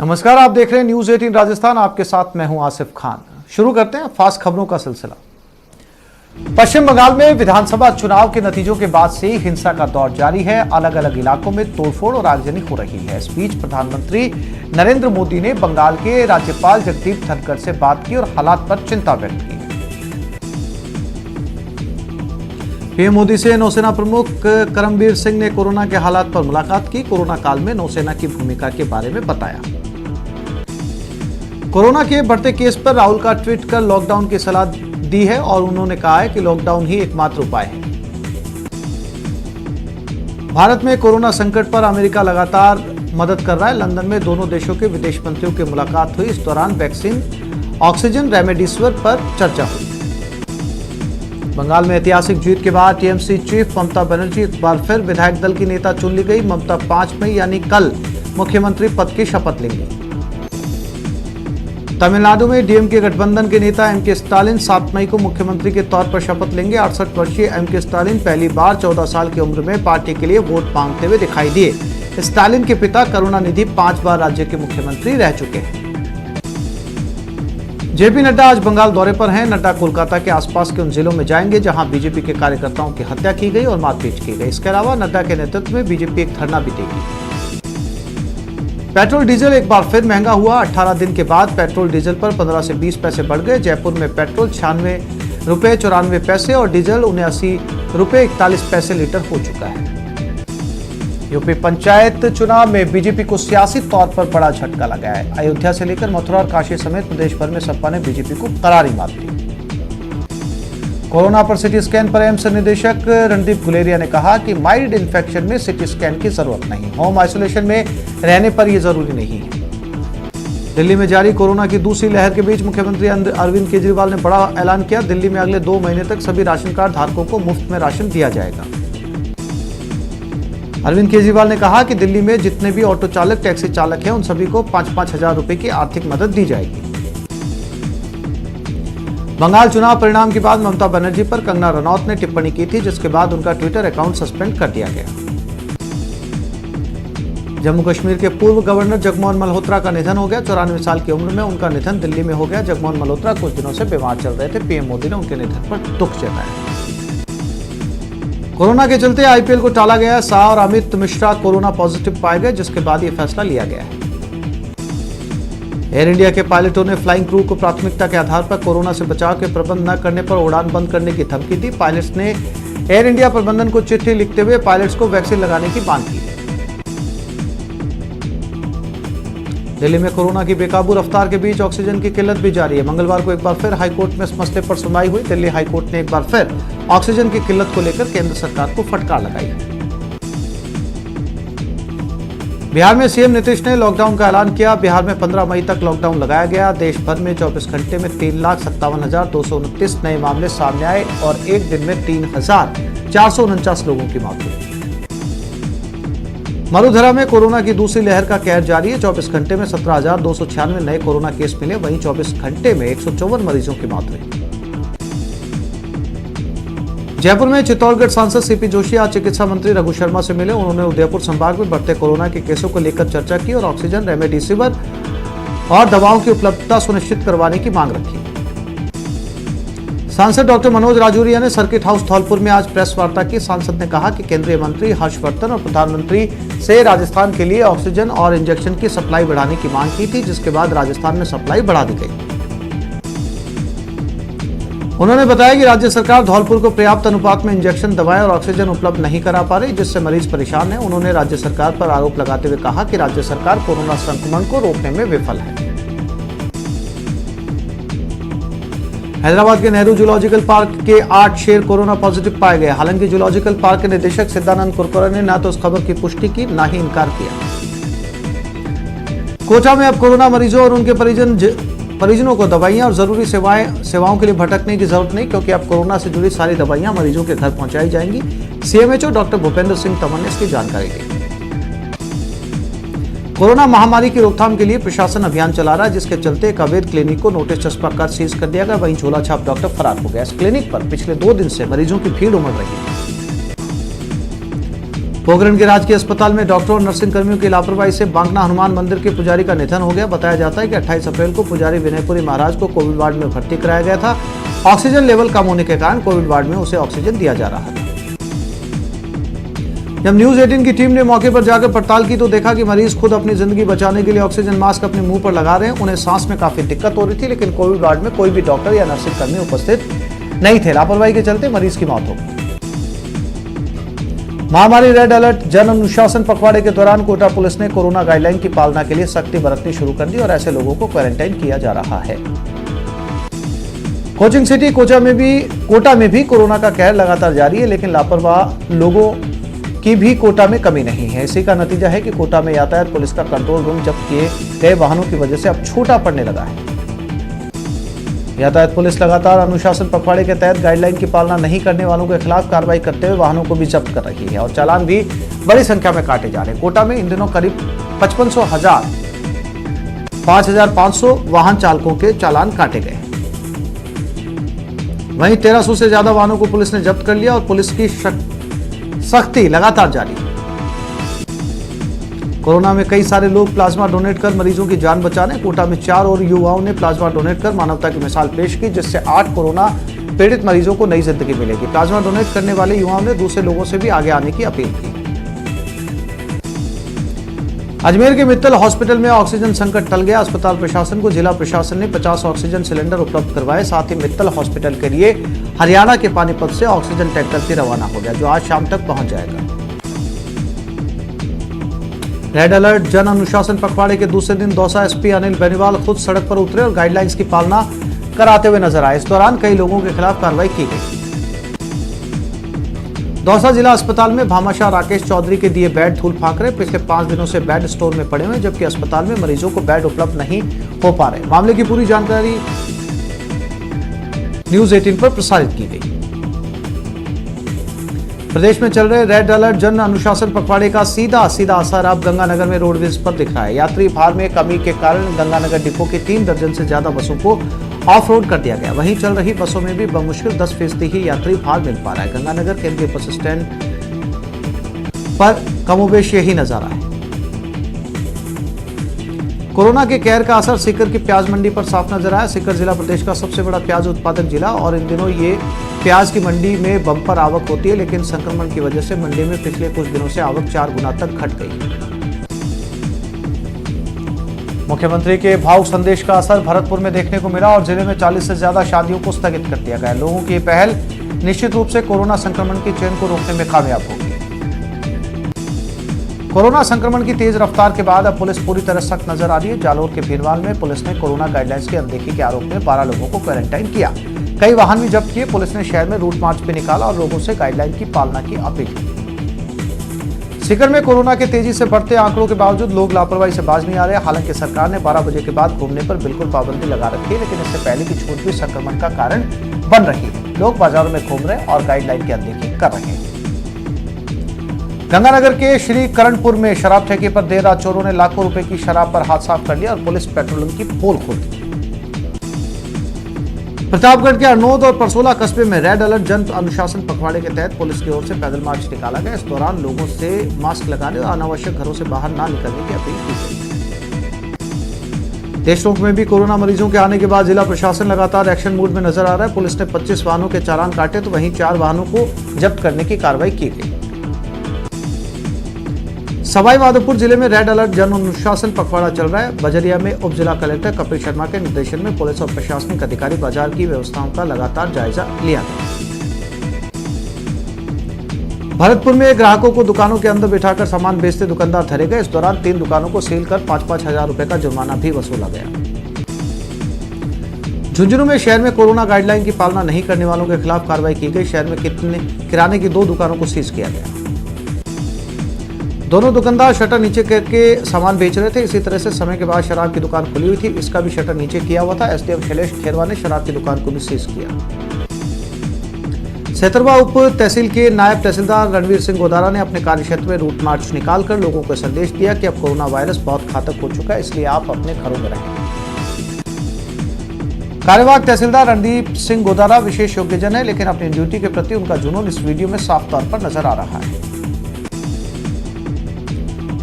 नमस्कार, आप देख रहे हैं न्यूज 18 राजस्थान। आपके साथ मैं हूं आसिफ खान। शुरू करते हैं फास्ट खबरों का सिलसिला। पश्चिम बंगाल में विधानसभा चुनाव के नतीजों के बाद से हिंसा का दौर जारी है। अलग अलग इलाकों में तोड़फोड़ और आगजनी हो रही है। इस बीच प्रधानमंत्री नरेंद्र मोदी ने बंगाल के राज्यपाल जगदीप धनखड़ से बात की और हालात पर चिंता व्यक्त की। पीएम मोदी से नौसेना प्रमुख करमबीर सिंह ने कोरोना के हालात पर मुलाकात की। कोरोना काल में नौसेना की भूमिका के बारे में बताया। कोरोना के बढ़ते केस पर राहुल का ट्वीट कर लॉकडाउन की सलाह दी है और उन्होंने कहा है कि लॉकडाउन ही एकमात्र उपाय है। भारत में कोरोना संकट पर अमेरिका लगातार मदद कर रहा है। लंदन में दोनों देशों के विदेश मंत्रियों की मुलाकात हुई। इस दौरान वैक्सीन, ऑक्सीजन, रेमडेसिविर पर चर्चा हुई। बंगाल में ऐतिहासिक जीत के बाद टीएमसी चीफ ममता बनर्जी एक बार फिर विधायक दल की नेता चुन ली गई। ममता 5 मई यानी कल मुख्यमंत्री पद की शपथ लेंगी। तमिलनाडु में डीएमके गठबंधन के नेता एमके स्टालिन 7 मई को मुख्यमंत्री के तौर पर शपथ लेंगे। 68 वर्षीय एमके स्टालिन पहली बार 14 साल की उम्र में पार्टी के लिए वोट मांगते हुए दिखाई दिए। स्टालिन के पिता करुणानिधि 5 बार राज्य के मुख्यमंत्री रह चुके हैं। जेपी नड्डा आज बंगाल दौरे पर हैं। नड्डा कोलकाता के आसपास के उन जिलों में जाएंगे जहां बीजेपी के कार्यकर्ताओं की हत्या की गई और मारपीट की गई। इसके अलावा नड्डा के नेतृत्व में बीजेपी एक धरना भी देगी। पेट्रोल डीजल एक बार फिर महंगा हुआ। 18 दिन के बाद पेट्रोल डीजल पर 15 से 20 पैसे बढ़ गए। जयपुर में पेट्रोल 96 रुपये 94 पैसे और डीजल 79 रुपये 41 पैसे लीटर हो चुका है। यूपी पंचायत चुनाव में बीजेपी को सियासी तौर पर बड़ा झटका लगा है। अयोध्या से लेकर मथुरा और काशी समेत प्रदेश भर में सपा ने बीजेपी को करारी मात दी। कोरोना पर सिटी स्कैन पर एम्स निदेशक रणदीप गुलेरिया ने कहा कि माइल्ड इन्फेक्शन में सिटी स्कैन की जरूरत नहीं, होम आइसोलेशन में रहने पर यह जरूरी नहीं है। दिल्ली में जारी कोरोना की दूसरी लहर के बीच मुख्यमंत्री अरविंद केजरीवाल ने बड़ा ऐलान किया। दिल्ली में अगले 2 महीने तक सभी राशन कार्ड धारकों को मुफ्त में राशन दिया जाएगा। अरविंद केजरीवाल ने कहा कि दिल्ली में जितने भी ऑटो चालक, टैक्सी चालक हैं, उन सभी को 5-5 हजार रुपए की आर्थिक मदद दी जाएगी। बंगाल चुनाव परिणाम के बाद ममता बनर्जी पर कंगना रनौत ने टिप्पणी की थी, जिसके बाद उनका ट्विटर अकाउंट सस्पेंड कर दिया गया। जम्मू कश्मीर के पूर्व गवर्नर जगमोहन मल्होत्रा का निधन हो गया। 94 साल की उम्र में उनका निधन दिल्ली में हो गया। जगमोहन मल्होत्रा कुछ दिनों से बीमार चल रहे थे। पीएम मोदी ने उनके निधन पर दुख जताया। कोरोना के चलते आईपीएल को टाला गया। शाह और अमित मिश्रा कोरोना पॉजिटिव पाए गए, जिसके बाद यह फैसला लिया गया है। एयर इंडिया के पायलटों ने फ्लाइंग क्रू को प्राथमिकता के आधार पर कोरोना से बचाव के प्रबंध न करने पर उड़ान बंद करने की धमकी दी। पायलट्स ने एयर इंडिया प्रबंधन को चिट्ठी लिखते हुए पायलट्स को वैक्सीन लगाने की मांग की। दिल्ली में कोरोना की बेकाबू रफ्तार के बीच ऑक्सीजन की किल्लत भी जारी है। मंगलवार को एक बार फिर हाईकोर्ट में इस मसले पर सुनवाई हुई। दिल्ली हाईकोर्ट ने एक बार फिर ऑक्सीजन की किल्लत को लेकर केंद्र सरकार को फटकार लगाई है। बिहार में सीएम नीतीश ने लॉकडाउन का ऐलान किया। बिहार में 15 मई तक लॉकडाउन लगाया गया। देश भर में 24 घंटे में 3,57,229 नए मामले सामने आए और एक दिन में 3,449 लोगों की मौत हुई। मरुधरा में कोरोना की दूसरी लहर का कहर जारी है। 24 घंटे में 17,296 नए कोरोना केस मिले। वहीं 24 घंटे में 154 मरीजों की मौत हुई। जयपुर में चित्तौड़गढ़ सांसद सीपी जोशी आज चिकित्सा मंत्री रघु शर्मा से मिले। उन्होंने उदयपुर संभाग में बढ़ते कोरोना के केसों को लेकर चर्चा की और ऑक्सीजन, रेमडेसिविर और दवाओं की उपलब्धता सुनिश्चित करवाने की मांग रखी। सांसद डॉक्टर मनोज राजौरिया ने सर्किट हाउस धौलपुर में आज प्रेस वार्ता की। सांसद ने कहा कि केंद्रीय मंत्री हर्षवर्धन और प्रधानमंत्री से राजस्थान के लिए ऑक्सीजन और इंजेक्शन की सप्लाई बढ़ाने की मांग की थी, जिसके बाद राजस्थान में सप्लाई बढ़ा दी गई। उन्होंने बताया कि राज्य सरकार धौलपुर को पर्याप्त अनुपात में इंजेक्शन, दवाएं और ऑक्सीजन उपलब्ध नहीं करा पा रही, जिससे मरीज परेशान है। उन्होंने राज्य सरकार पर आरोप लगाते हुए कहा कि राज्य सरकार कोरोना संक्रमण को रोकने में विफल है। हैदराबाद के नेहरू जूलॉजिकल पार्क के 8 शेर कोरोना पॉजिटिव पाए गए। हालांकि जूलॉजिकल पार्क के निदेशक सिद्धानंद कुरकुरे ने न तो इस खबर की पुष्टि की, न ही इनकार किया। कोटा में अब कोरोना मरीजों और उनके परिजनों को दवाइयां और जरूरी सेवाओं के लिए भटकने की जरूरत नहीं, क्योंकि अब कोरोना से जुड़ी सारी दवाइयां मरीजों के घर पहुंचाई जाएंगी। सीएमएचओ डॉक्टर भूपेंद्र सिंह तंवर ने इसकी जानकारी दी। कोरोना महामारी की रोकथाम के लिए प्रशासन अभियान चला रहा है, जिसके चलते एक अवैध क्लिनिक को नोटिस चस्पा कर सीज कर दिया गया। वहीं झोला छाप डॉक्टर फरार हो गया। इस क्लिनिक पर पिछले 2 दिन से मरीजों की भीड़ उमड़ रही है। पोखरण के राजकीय अस्पताल में डॉक्टर और नर्सिंग कर्मियों की लापरवाही से बांगना हनुमान मंदिर के पुजारी का निधन हो गया। बताया जाता है कि 28 अप्रैल को पुजारी विनयपुरी महाराज को कोविड वार्ड में भर्ती कराया गया था। ऑक्सीजन लेवल कम होने के कारण कोविड वार्ड में उसे ऑक्सीजन दिया जा रहा था। जब न्यूज 18 की टीम ने मौके पर जाकर पड़ताल की तो देखा कि मरीज खुद अपनी जिंदगी बचाने के लिए ऑक्सीजन मास्क अपने मुंह पर लगा रहे हैं। उन्हें सांस में काफी दिक्कत हो रही थी, लेकिन कोविड वार्ड में कोई भी डॉक्टर या नर्सिंग कर्मी उपस्थित नहीं थे। लापरवाही के चलते मरीज की मौत हो गई। महामारी रेड अलर्ट जन अनुशासन पखवाड़े के दौरान कोटा पुलिस ने कोरोना गाइडलाइन की पालना के लिए सख्ती बरतनी शुरू कर दी और ऐसे लोगों को क्वारंटाइन किया जा रहा है। कोचिंग सिटी कोटा में भी कोरोना का कहर लगातार जारी है, लेकिन लापरवाह लोगों की भी कोटा में कमी नहीं है। इसी का नतीजा है कि कोटा में यातायात पुलिस का कंट्रोल रूम जब्त किए गए वाहनों की वजह से अब छोटा पड़ने लगा है। यातायात पुलिस लगातार अनुशासन पखवाड़े के तहत गाइडलाइन की पालना नहीं करने वालों के खिलाफ कार्रवाई करते हुए वाहनों को भी जब्त कर रही है और चालान भी बड़ी संख्या में काटे जा रहे हैं। कोटा में इन दिनों करीब 5,500 वाहन चालकों के चालान काटे गए। वहीं 1300 से ज्यादा वाहनों को पुलिस ने जब्त कर लिया और पुलिस की सख्ती लगातार जारी है। कोरोना में कई सारे लोग प्लाज्मा डोनेट कर मरीजों की जान बचा रहे हैं। कोटा में 4 और युवाओं ने प्लाज्मा डोनेट कर मानवता की मिसाल पेश की, जिससे 8 कोरोना पीड़ित मरीजों को नई जिंदगी मिलेगी। प्लाज्मा डोनेट करने वाले युवाओं ने दूसरे लोगों से भी आगे आने की अपील की। अजमेर के मित्तल हॉस्पिटल में ऑक्सीजन संकट टल गया। अस्पताल प्रशासन को जिला प्रशासन ने 50 ऑक्सीजन सिलेंडर उपलब्ध करवाए। साथ ही मित्तल हॉस्पिटल के लिए हरियाणा के पानीपत से ऑक्सीजन टैंकर भी रवाना हो गया, जो आज शाम तक पहुंच जाएगा। रेड अलर्ट जन अनुशासन पखवाड़े के दूसरे दिन दौसा एसपी अनिल बेनीवाल खुद सड़क पर उतरे और गाइडलाइंस की पालना कराते हुए नजर आए। इस दौरान कई लोगों के खिलाफ कार्रवाई की गई। दौसा जिला अस्पताल में भामाशाह राकेश चौधरी के दिए बेड धूल फांक रहे। पिछले 5 दिनों से बेड स्टोर में पड़े हुए, जबकि अस्पताल में मरीजों को बेड उपलब्ध नहीं हो पा रहे। मामले की पूरी जानकारी न्यूज 18 पर प्रसारित की गई। प्रदेश में चल रहे रेड अलर्ट जन अनुशासन पखवाड़े का सीधा असर अब गंगानगर में रोडवेज पर दिख रहा है। यात्री भार में कमी के कारण गंगानगर डिपो की 3 दर्जन से ज्यादा बसों को ऑफ रोड कर दिया गया। वहीं चल रही बसों में भी बमुश्किल 10% ही यात्री भार मिल पा रहा है। गंगानगर केंद्रीय बस स्टैंड पर कमोबेश यही नजारा है। कोरोना के कहर का असर सीकर की प्याज मंडी पर साफ नजर आया। सीकर जिला प्रदेश का सबसे बड़ा प्याज उत्पादक जिला और इन दिनों ये प्याज की मंडी में बम्पर आवक होती है, लेकिन संक्रमण की वजह से मंडी में पिछले कुछ दिनों से आवक 4 गुना तक घट गई। मुख्यमंत्री के भावुक संदेश का असर भरतपुर में देखने को मिला और जिले में 40 से ज्यादा शादियों को स्थगित कर दिया गया। लोगों की पहल निश्चित रूप से कोरोना संक्रमण की चेन को रोकने में कामयाब होगी। कोरोना संक्रमण की तेज रफ्तार के बाद अब पुलिस पूरी तरह सख्त नजर आ रही है। जालोर के भीरवाल में पुलिस ने कोरोना गाइडलाइंस की अनदेखी के आरोप में 12 लोगों को क्वारंटाइन किया। कई वाहन भी जब्त किए। पुलिस ने शहर में रूट मार्च भी निकाला और लोगों से गाइडलाइन की पालना की अपील की। सीकर में कोरोना के तेजी से बढ़ते आंकड़ों के बावजूद लोग लापरवाही से बाज नहीं आ रहे। हालांकि सरकार ने 12 बजे के बाद घूमने पर बिल्कुल पाबंदी लगा रखी है, लेकिन इससे पहले की छूट भी संक्रमण का कारण बन रही है। लोग बाजारों में घूम रहे और गाइडलाइन की अनदेखी कर रहे हैं। गंगानगर के श्री करणपुर में शराब ठेके पर देर रात चोरों ने लाखों रुपए की शराब पर हाथ साफ कर लिया और पुलिस पेट्रोलिंग की पोल खोल दी। प्रतापगढ़ के अरनोद और परसोला कस्बे में रेड अलर्ट जन अनुशासन पखवाड़े के तहत पुलिस की ओर से पैदल मार्च निकाला गया। इस दौरान लोगों से मास्क लगाने और अनावश्यक घरों से बाहर ना निकलने की अपील की गई। देशनोक में भी कोरोना मरीजों के आने के बाद जिला प्रशासन लगातार एक्शन मोड में नजर आ रहा है। पुलिस ने 25 वाहनों के चालान काटे तो वहीं 4 वाहनों को जब्त करने की कार्रवाई की गई। सवाई माधोपुर जिले में रेड अलर्ट जन अनुशासन पखवाड़ा चल रहा है। बजरिया में उप जिला कलेक्टर कपिल शर्मा के निर्देशन में पुलिस और प्रशासनिक अधिकारी बाजार की व्यवस्थाओं का लगातार जायजा लिया गया। भरतपुर में ग्राहकों को दुकानों के अंदर बिठाकर सामान बेचते दुकानदार धरे गए। इस दौरान 3 दुकानों को सील कर 5-5 हजार रुपए का जुर्माना भी वसूला गया। झुंझुनू में शहर में कोरोना गाइडलाइन की पालना नहीं करने वालों के खिलाफ कार्रवाई की गई। शहर में किराने की 2 दुकानों को सीज किया गया। दोनों दुकानदार शटर नीचे करके सामान बेच रहे थे। इसी तरह से समय के बाद शराब की दुकान खुली हुई थी, इसका भी शटर नीचे किया हुआ था। एसडीएम शैलेश खेरवा ने शराब की दुकान को भी सीज किया। सेतरवा उप तहसील के नायब तहसीलदार रणवीर सिंह गोदारा ने अपने कार्यक्षेत्र में रूट मार्च निकालकर लोगों को संदेश दिया कि अब कोरोना वायरस बहुत घातक हो चुका है, इसलिए आप अपने घरों में रहें। कार्यवाहक तहसीलदार रणदीप सिंह गोदारा विशेष योग्यजन है, लेकिन अपनी ड्यूटी के प्रति उनका जुनून इस वीडियो में साफ तौर पर नजर आ रहा है।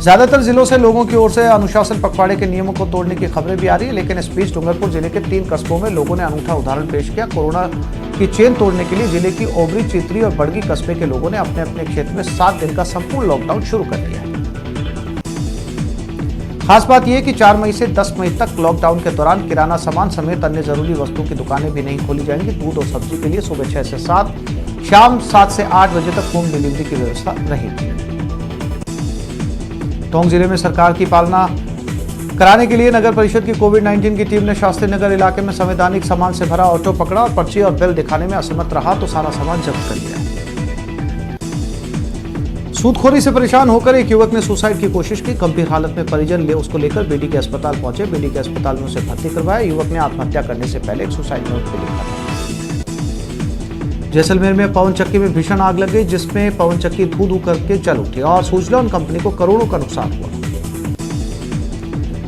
ज्यादातर जिलों से लोगों की ओर से अनुशासन पखवाड़े के नियमों को तोड़ने की खबरें भी आ रही है, लेकिन इस बीच डूंगरपुर जिले के 3 कस्बों में लोगों ने अनूठा उदाहरण पेश किया। कोरोना की चेन तोड़ने के लिए जिले की ओबरी, चित्री और बड़गी कस्बे के लोगों ने अपने अपने क्षेत्र में 7 दिन का संपूर्ण लॉकडाउन शुरू कर दिया है। खास बात यह है कि 4 मई से 10 मई तक लॉकडाउन के दौरान किराना सामान समेत अन्य जरूरी वस्तुओं की दुकानें भी नहीं खोली जाएंगी। दूध और सब्जी के लिए सुबह 6 से 7, शाम 7 से 8 बजे तक होम डिलीवरी की व्यवस्था रहेगी। टोंक जिले में सरकार की पालना कराने के लिए नगर परिषद की कोविड-19 की टीम ने शास्त्री नगर इलाके में संवैधानिक सामान से भरा ऑटो पकड़ा और पर्ची और बिल दिखाने में असमर्थ रहा तो सारा सामान जब्त कर लिया। सूदखोरी से परेशान होकर एक युवक ने सुसाइड की कोशिश की। गंभीर हालत में परिजन उसको लेकर बीडी के अस्पताल पहुंचे। बीडी के अस्पताल में उसे भर्ती करवाया। युवक ने आत्महत्या करने से पहले एक सुसाइड नोट भी लिखा था। जैसलमेर में पवन चक्की में भीषण आग लग गई, जिसमें पवन चक्की धू-धू करके जल उठी और सुजलॉन कंपनी को करोड़ों का नुकसान हुआ।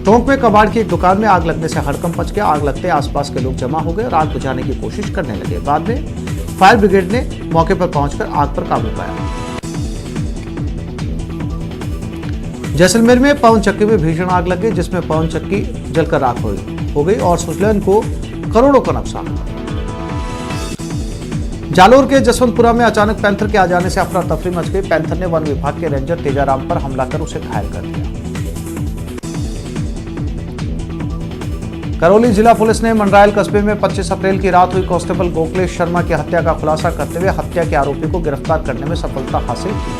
टोंक में कबाड़ की एक दुकान में आग लगने से हड़कंप मच गया। आग लगते आसपास के लोग जमा हो गए और आग बुझाने की कोशिश करने लगे। बाद में फायर ब्रिगेड ने मौके पर पहुंचकर आग पर काबू पाया। जैसलमेर में पवन चक्की में भीषण आग लग गई, जिसमें पवन चक्की जलकर राख हो गई और सुजलॉन को करोड़ों का नुकसान हुआ। जालोर के जसवंतपुरा में अचानक पैंथर के आ जाने से अफरा तफरी मच गई। पैंथर ने वन विभाग के रेंजर तेजाराम पर हमला कर उसे घायल कर दिया। करौली जिला पुलिस ने मंडरायल कस्बे में 25 अप्रैल की रात हुई कांस्टेबल गोखलेश शर्मा की हत्या का खुलासा करते हुए हत्या के आरोपी को गिरफ्तार करने में सफलता हासिल की।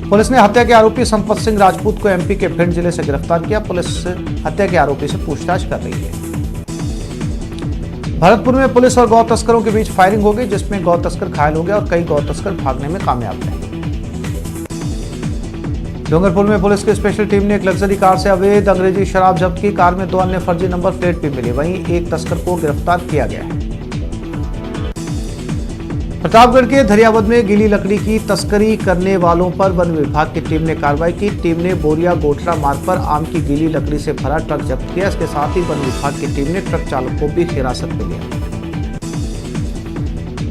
पुलिस ने हत्या के आरोपी संपत सिंह राजपूत को एमपी के भिंड जिले से गिरफ्तार किया। पुलिस हत्या के आरोपी से पूछताछ कर रही है। भरतपुर में पुलिस और गौ तस्करों के बीच फायरिंग हो गई, जिसमें गौ तस्कर घायल हो गया और कई गौ तस्कर भागने में कामयाब रहे। डूंगरपुर में पुलिस की स्पेशल टीम ने एक लग्जरी कार से अवैध अंग्रेजी शराब जब्त की। कार में 2 अन्य फर्जी नंबर प्लेट भी मिली। वहीं एक तस्कर को गिरफ्तार किया गया है। प्रतापगढ़ के धरियावद में गीली लकड़ी की तस्करी करने वालों पर वन विभाग की टीम ने कार्रवाई की। टीम ने बोरिया गोठरा मार्ग पर आम की गीली लकड़ी से भरा ट्रक जब्त किया। इसके साथ ही वन विभाग की टीम ने ट्रक चालक को भी हिरासत में लिया।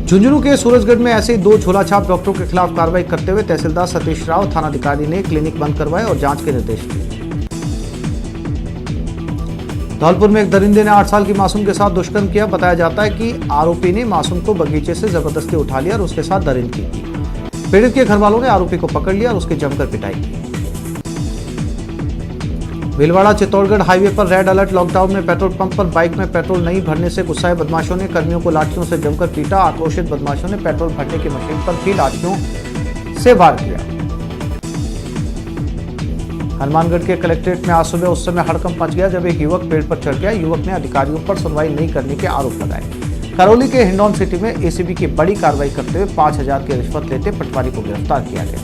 झुंझुनू के सूरजगढ़ में ऐसे ही 2 झोलाछाप डॉक्टरों के खिलाफ कार्रवाई करते हुए तहसीलदार सतीश राव थानाधिकारी ने क्लिनिक बंद करवाए और जांच के निर्देश दिए। धौलपुर में एक दरिंदे ने 8 साल की मासूम के साथ दुष्कर्म किया। बताया जाता है कि आरोपी ने मासूम को बगीचे से जबरदस्ती उठा लिया और उसके साथ दरिंदगी की। पीड़ित के घर वालों ने आरोपी को पकड़ लिया और उसकी जमकर पिटाई की। भीलवाड़ा चित्तौड़गढ़ हाईवे पर रेड अलर्ट। लॉकडाउन में पेट्रोल पंप पर बाइक में पेट्रोल नहीं भरने से गुस्साए बदमाशों ने कर्मियों को लाठियों से जमकर पीटा। आक्रोशित बदमाशों ने पेट्रोल भरने की मशीन पर भी लाठियों से वार किया। हनुमानगढ़ के कलेक्ट्रेट में आज सुबह उस समय हड़कंप मच गया जब एक युवक पेड़ पर चढ़ गया। युवक ने अधिकारियों पर सुनवाई नहीं करने के आरोप लगाए। करौली के हिंडौन सिटी में एसीबी की बड़ी कार्रवाई करते हुए 5000 की रिश्वत लेते पटवारी को गिरफ्तार किया गया।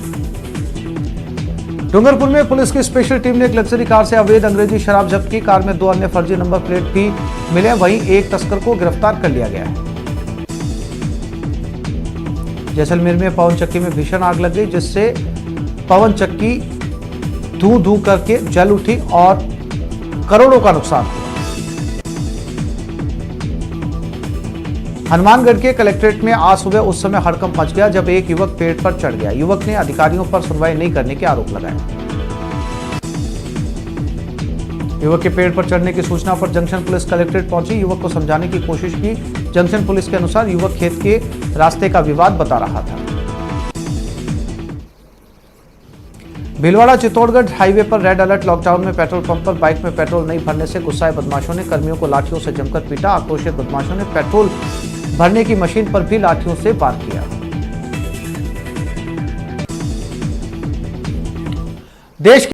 डूंगरपुर में पुलिस की स्पेशल टीम ने एक लग्जरी कार से अवैध अंग्रेजी शराब जब्त की। कार में 2 अन्य फर्जी नंबर प्लेट भी मिले। वहीं एक तस्कर को गिरफ्तार कर लिया गया है। जैसलमेर में पवन चक्की में भीषण आग लग गई, जिससे पवन चक्की धू-धू करके जल उठी और करोड़ों का नुकसान हुआ। हनुमानगढ़ के कलेक्ट्रेट में आज सुबह उस समय हड़कंप मच गया जब एक युवक पेड़ पर चढ़ गया। युवक ने अधिकारियों पर सुनवाई नहीं करने के आरोप लगाए। युवक के पेड़ पर चढ़ने की सूचना पर जंक्शन पुलिस कलेक्ट्रेट पहुंची। युवक को समझाने की कोशिश की। जंक्शन पुलिस के अनुसार युवक खेत के रास्ते का विवाद बता रहा था। भीलवाड़ा चित्तौड़गढ़ हाईवे पर रेड अलर्ट। लॉकडाउन में पेट्रोल पंप पर बाइक में पेट्रोल नहीं भरने से गुस्साए बदमाशों ने कर्मियों को लाठियों से जमकर पीटा। आक्रोशित बदमाशों ने पेट्रोल भरने की मशीन पर भी लाठियों से वार किया। देश